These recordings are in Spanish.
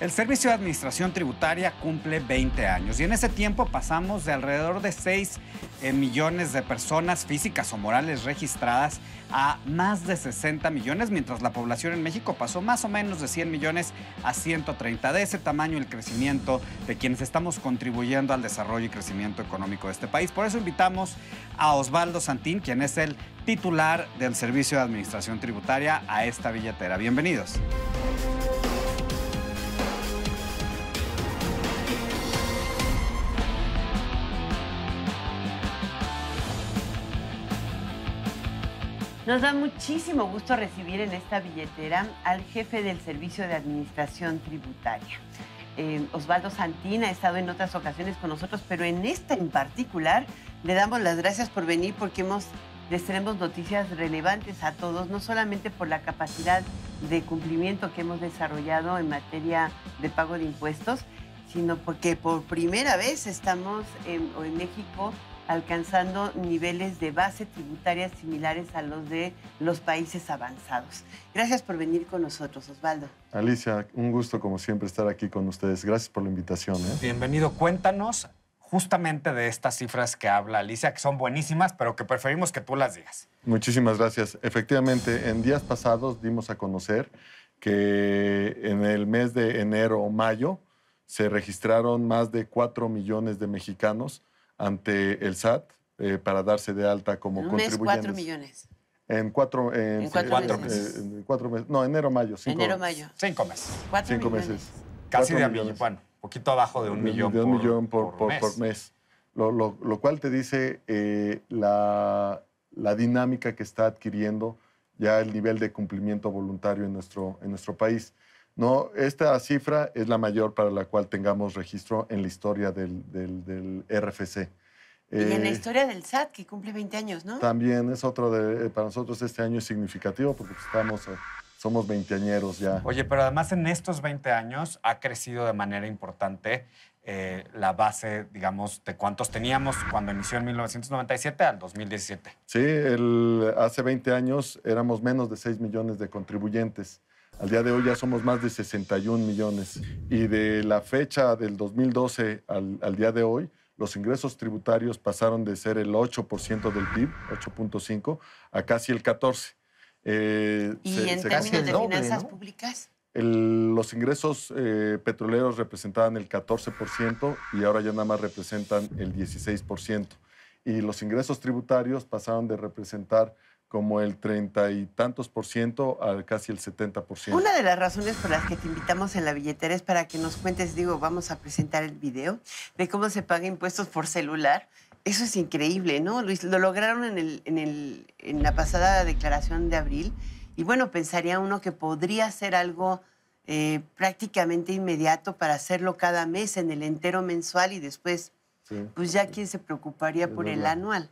El Servicio de Administración Tributaria cumple 20 años y en ese tiempo pasamos de alrededor de 6 millones de personas físicas o morales registradas a más de 60 millones, mientras la población en México pasó más o menos de 100 millones a 130. De ese tamaño el crecimiento de quienes estamos contribuyendo al desarrollo y crecimiento económico de este país. Por eso invitamos a Osvaldo Santín, quien es el titular del Servicio de Administración Tributaria, a esta billetera. Bienvenidos. Nos da muchísimo gusto recibir en esta billetera al jefe del Servicio de Administración Tributaria. Osvaldo Santín ha estado en otras ocasiones con nosotros, pero en esta en particular le damos las gracias por venir porque les tenemos noticias relevantes a todos, no solamente por la capacidad de cumplimiento que hemos desarrollado en materia de pago de impuestos, sino porque por primera vez estamos en México alcanzando niveles de base tributaria similares a los de los países avanzados. Gracias por venir con nosotros, Osvaldo. Alicia, un gusto como siempre estar aquí con ustedes. Gracias por la invitación. Bienvenido. Cuéntanos justamente de estas cifras que habla Alicia, que son buenísimas, pero que preferimos que tú las digas. Muchísimas gracias. Efectivamente, en días pasados dimos a conocer que en el mes de enero o mayo se registraron más de 4 millones de mexicanos ante el SAT para darse de alta como contribuyentes. ¿Un mes 4 millones? En cuatro meses. No, enero-mayo. Enero-mayo. 5 meses. 5 meses. Casi de millón. Bueno, poquito abajo de un millón. De un millón por mes. Lo cual te dice la dinámica que está adquiriendo ya el nivel de cumplimiento voluntario en nuestro país. No, esta cifra es la mayor para la cual tengamos registro en la historia del RFC. Y en la historia del SAT, que cumple 20 años, ¿no? También es otro para nosotros este año es significativo porque somos veinteañeros ya. Oye, pero además en estos 20 años ha crecido de manera importante la base, digamos, de cuántos teníamos cuando inició en 1997 al 2017. Sí, hace 20 años éramos menos de 6 millones de contribuyentes. Al día de hoy ya somos más de 61 millones. Y de la fecha del 2012 al día de hoy, los ingresos tributarios pasaron de ser el 8% del PIB, 8.5%, a casi el 14%. ¿Y en términos de finanzas públicas? Los ingresos petroleros representaban el 14% y ahora ya nada más representan el 16%. Y los ingresos tributarios pasaron de representar como el 30 y tantos % a casi el 70%. Una de las razones por las que te invitamos en la billetera es para que nos cuentes, vamos a presentar el video de cómo se paga impuestos por celular. Eso es increíble, ¿no, Luis? Lo lograron en la pasada declaración de abril y bueno, pensaría uno que podría ser algo prácticamente inmediato para hacerlo cada mes en el entero mensual y después pues ya quién se preocuparía por el anual.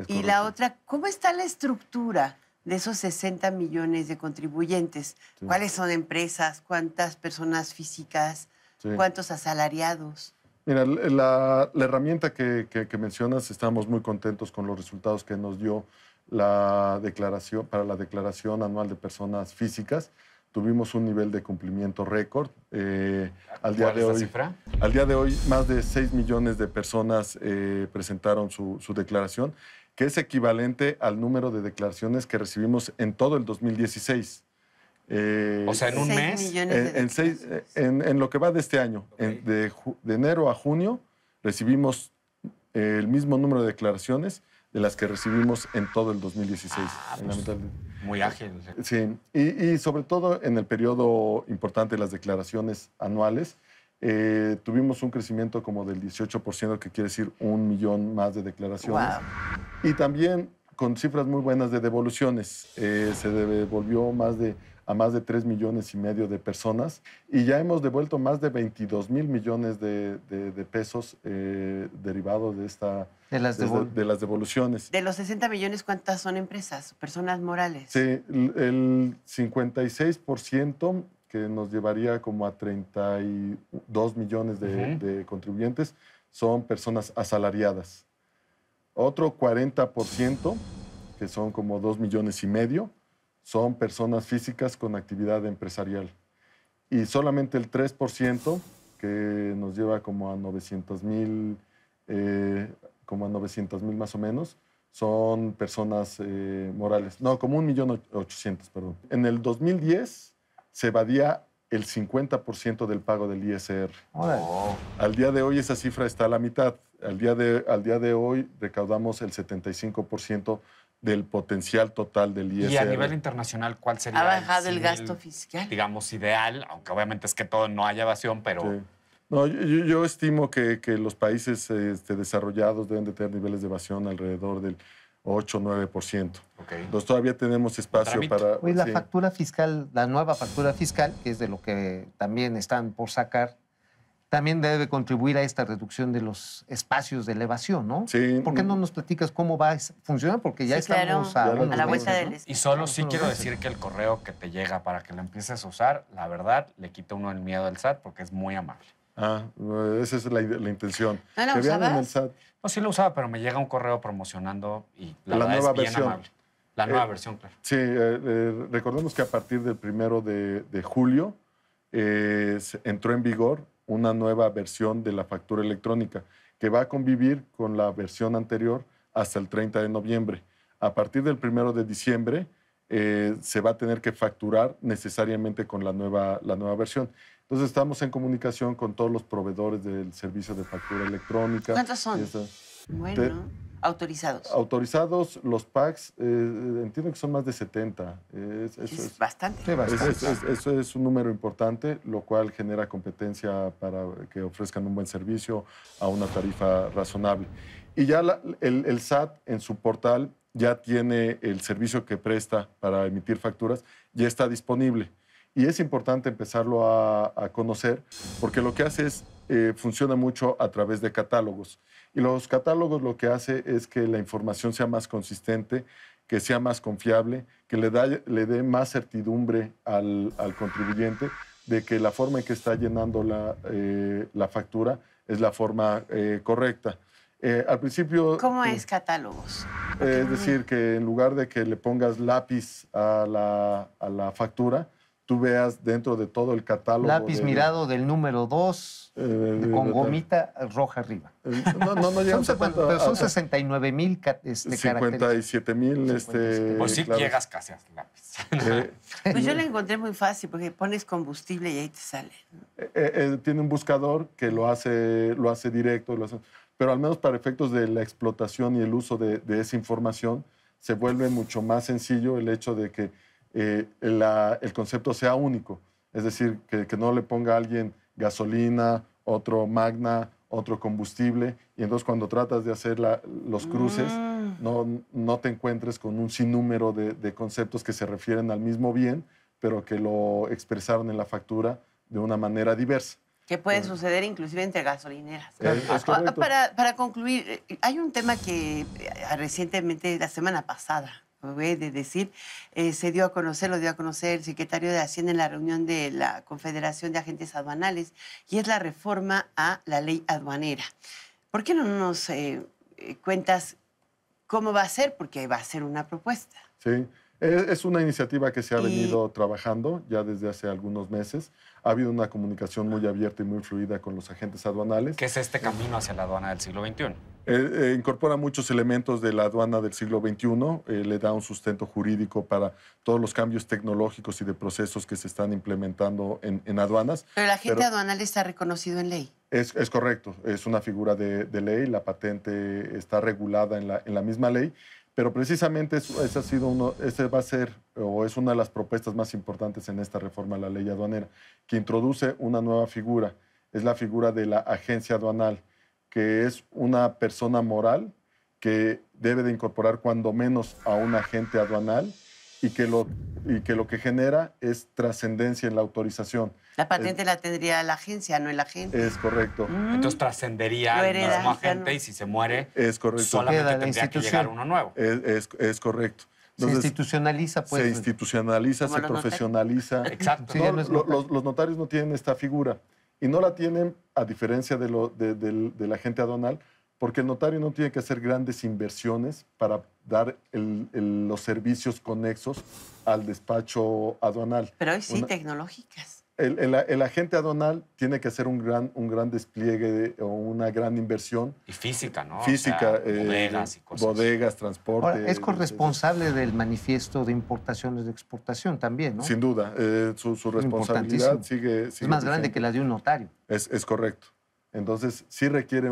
Y la otra, ¿cómo está la estructura de esos 60 millones de contribuyentes? Sí. ¿Cuáles son empresas? ¿Cuántas personas físicas? Sí. ¿Cuántos asalariados? Mira, la herramienta que mencionas, estamos muy contentos con los resultados que nos dio la declaración anual de personas físicas. Tuvimos un nivel de cumplimiento récord. ¿Cuál es la cifra? Al día de hoy, más de 6 millones de personas presentaron su declaración, que es equivalente al número de declaraciones que recibimos en todo el 2016. O sea, en un mes. En lo que va de este año, okay. De enero a junio, recibimos el mismo número de declaraciones de las que recibimos en todo el 2016. Muy ágil. Sí, y sobre todo en el periodo importante de las declaraciones anuales, tuvimos un crecimiento como del 18%, que quiere decir 1 millón más de declaraciones. Wow. Y también con cifras muy buenas de devoluciones. Se devolvió a más de 3 millones y medio de personas y ya hemos devuelto más de 22 mil millones de pesos derivados de las devoluciones. De los 60 millones, ¿cuántas son empresas, personas morales? Sí, el 56%, que nos llevaría como a 32 millones de contribuyentes, son personas asalariadas. Otro 40%, que son como 2 millones y medio, son personas físicas con actividad empresarial. y solamente el 3%, que nos lleva como a 900,000, más o menos, son personas morales. No, como 1,800,000, perdón. En el 2010 se evadía el 50% del pago del ISR. Oh. Al día de hoy esa cifra está a la mitad. Al día de hoy recaudamos el 75% del potencial total del ISR. Y a nivel internacional, ¿cuál sería? Ha bajado el símil, gasto fiscal. digamos, ideal, aunque obviamente es que todo no haya evasión, pero... Sí. No, yo estimo que los países desarrollados deben de tener niveles de evasión alrededor del 8-9%. Okay. Entonces todavía tenemos espacio para... Oye, la sí. factura fiscal, la nueva factura fiscal, que es de lo que también están por sacar, también debe contribuir a esta reducción de los espacios de elevación, ¿no? Sí. ¿Por qué no nos platicas cómo va a funcionar? Porque ya Sí, claro, estamos a unos a la meses, vuelta ¿no? del Y solo sí Unos quiero meses. decir que el correo que te llega para que lo empieces a usar, la verdad, le quita uno el miedo al SAT porque es muy amable. Esa es la intención. ¿No la Que vean en el usabas? SAT. No, sí lo usaba, pero me llega un correo promocionando y la La verdad nueva es bien versión. amable. La nueva versión, claro. Sí, recordemos que a partir del 1 de julio entró en vigor una nueva versión de la factura electrónica que va a convivir con la versión anterior hasta el 30 de noviembre. A partir del 1 de diciembre se va a tener que facturar necesariamente con la nueva versión. Entonces estamos en comunicación con todos los proveedores del servicio de factura electrónica. ¿Cuántos son? Y eso. Bueno, autorizados. Autorizados, los PACs, entiendo que son más de 70. Es bastante. Sí, bastante. Eso es un número importante, lo cual genera competencia para que ofrezcan un buen servicio a una tarifa razonable. Y ya el SAT en su portal ya tiene el servicio que presta para emitir facturas, ya está disponible. Y es importante empezarlo a conocer porque lo que hace es, funciona mucho a través de catálogos. Y los catálogos lo que hace es que la información sea más consistente, que sea más confiable, que le dé más certidumbre al contribuyente de que la forma en que está llenando la factura es la forma correcta. Al principio... ¿Cómo es catálogos? Es decir, que en lugar de que le pongas lápiz a la factura, tú veas dentro de todo el catálogo... Lápiz mirado del número 2 con gomita roja arriba. No llegamos a tanto. Pero son 69,000 caracteres. 57,000. Pues sí claro. llegas casi al lápiz. Pues yo la encontré muy fácil porque pones combustible y ahí te sale. Tiene un buscador que lo hace directo, pero al menos para efectos de la explotación y el uso de esa información, se vuelve mucho más sencillo el hecho de que el concepto sea único. Es decir, que no le ponga a alguien gasolina, otro magna, otro combustible, y entonces cuando tratas de hacer los cruces, no te encuentres con un sinnúmero de conceptos que se refieren al mismo bien, pero que lo expresaron en la factura de una manera diversa. Que puede suceder inclusive entre gasolineras. Es correcto. Para concluir, hay un tema que recientemente, la semana pasada, voy a decir, lo dio a conocer el secretario de Hacienda en la reunión de la Confederación de Agentes Aduanales, y es la reforma a la ley aduanera. ¿Por qué no nos cuentas cómo va a ser? Porque va a ser una propuesta. Sí, es una iniciativa que se ha venido trabajando ya desde hace algunos meses. Ha habido una comunicación muy abierta y muy fluida con los agentes aduanales. ¿Qué es este camino hacia la aduana del siglo XXI? Incorpora muchos elementos de la aduana del siglo XXI, le da un sustento jurídico para todos los cambios tecnológicos y de procesos que se están implementando en aduanas. Pero el agente aduanal está reconocido en ley. Es correcto, es una figura de ley, la patente está regulada en la misma ley, pero precisamente ese va a ser, o es una de las propuestas más importantes en esta reforma a la ley aduanera, que introduce una nueva figura, es la figura de la agencia aduanal, que es una persona moral que debe de incorporar cuando menos a un agente aduanal y que lo que genera es trascendencia en la autorización. La patente la tendría la agencia, no el agente. Es correcto. Entonces trascendería Lo al heredas, mismo ya agente no. y si se muere, Es correcto. solamente Queda la tendría que institución. llegar uno nuevo. Es correcto. Se institucionaliza, pues. Se institucionaliza, Como se los profesionaliza. Exacto. Sí, No, ya no es los notarios no tienen esta figura y no la tienen a diferencia del agente aduanal, porque el notario no tiene que hacer grandes inversiones para dar los servicios conexos al despacho aduanal. Pero hoy sí, tecnológicas. El agente aduanal tiene que hacer un gran despliegue o una gran inversión. Y física, ¿no? Física. O sea, bodegas y cosas. Bodegas, transporte. Ahora, es corresponsable del manifiesto de importaciones de exportación también, ¿no? Sin duda. Su responsabilidad sigue es más grande que la de un notario. Es correcto. Entonces, sí requiere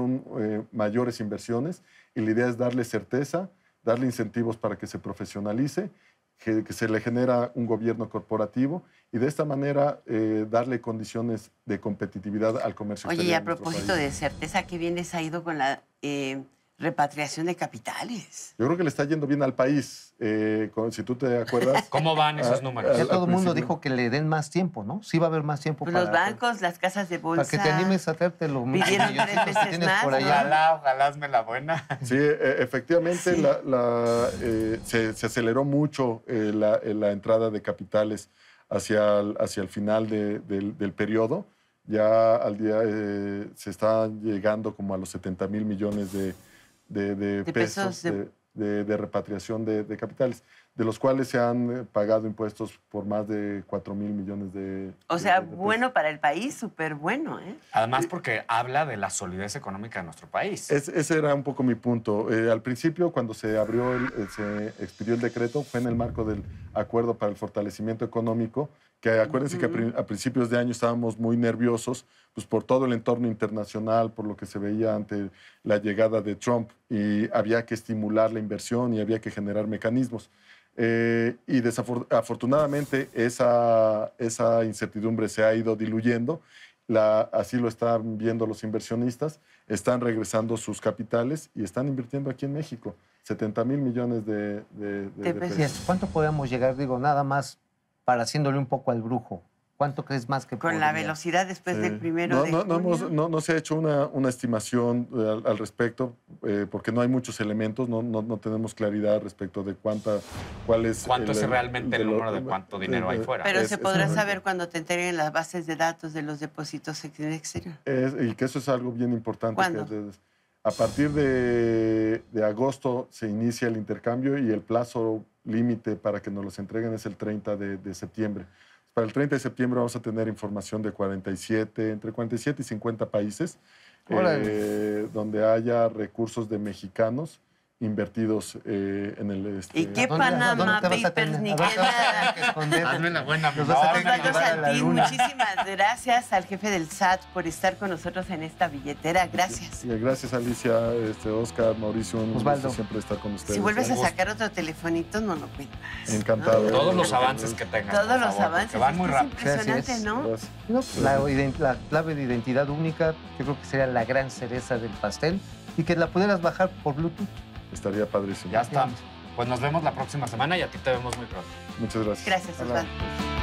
mayores inversiones y la idea es darle certeza, darle incentivos para que se profesionalice, que se le genera un gobierno corporativo y de esta manera darle condiciones de competitividad al comercio Oye, exterior. y a de nuestro propósito país. de certeza, ¿qué bien les ha ido con la repatriación de capitales? Yo creo que le está yendo bien al país. Si tú te acuerdas... ¿Cómo van esos números? Ya todo el mundo principio. dijo que le den más tiempo, ¿no? Sí va a haber más tiempo Pues para... los bancos, las casas de bolsa. Para que te animes a hacerte los Pidieron 3 milloncitos que veces tienes más, por ¿no? allá. Ojalá hazme la buena. Sí, efectivamente Sí. se aceleró mucho la entrada de capitales hacia el final del periodo. Ya al día se está llegando como a los 70,000 millones de pesos de repatriación de capitales, de los cuales se han pagado impuestos por más de 4,000 millones de O sea, de pesos. bueno para el país, súper bueno, ¿eh? Además, porque habla de la solidez económica de nuestro país. Ese era un poco mi punto. Al principio, cuando se expidió el decreto, fue en el marco del Acuerdo para el Fortalecimiento Económico, que acuérdense que a principios de año estábamos muy nerviosos pues, por todo el entorno internacional, por lo que se veía ante la llegada de Trump, y había que estimular la inversión y había que generar mecanismos. Y afortunadamente esa incertidumbre se ha ido diluyendo. Así lo están viendo los inversionistas, están regresando sus capitales y están invirtiendo aquí en México 70,000 millones de pesos. pesos. ¿Cuánto podemos llegar? Digo, nada más para haciéndole un poco al brujo. ¿Cuánto crees más que Con la podría? velocidad después Sí. del primero de junio. No se ha hecho una estimación al respecto, porque no hay muchos elementos, no tenemos claridad respecto de cuánto es realmente el número de cuánto dinero hay fuera. Pero se podrá correcto. saber cuando te entreguen las bases de datos de los depósitos en el exterior. Y que eso es algo bien importante. ¿Cuándo? A partir de agosto se inicia el intercambio y el plazo límite para que nos los entreguen es el 30 de septiembre. Para el 30 de septiembre vamos a tener información de entre 47 y 50 países donde haya recursos de mexicanos invertidos en el... ¿Y qué ¿A dónde Panama te vas a Papers tener- ni a qué dónde te vas a tener nada? que esconder? Hazme la buena, Los vas a tener que Osvaldo llevar a la Santín, luna. muchísimas gracias al jefe del SAT por estar con nosotros en esta billetera. Gracias. Y gracias Alicia, Oscar, Mauricio, un Osvaldo. gusto siempre estar con ustedes. Si vuelves a Un gusto. sacar otro telefonito, no lo cuentas. Encantado. Todos los avances que tengan. Todos por los favor, avances. porque van muy Es que es rápido. impresionante, Sí, así es. ¿no? Gracias. No, la clave de identidad única, yo creo que sería la gran cereza del pastel y que la pudieras bajar por Bluetooth. Estaría padrísimo. Ya está. Pues nos vemos la próxima semana y a ti te vemos muy pronto. Muchas gracias. Gracias, Hola. Osvaldo.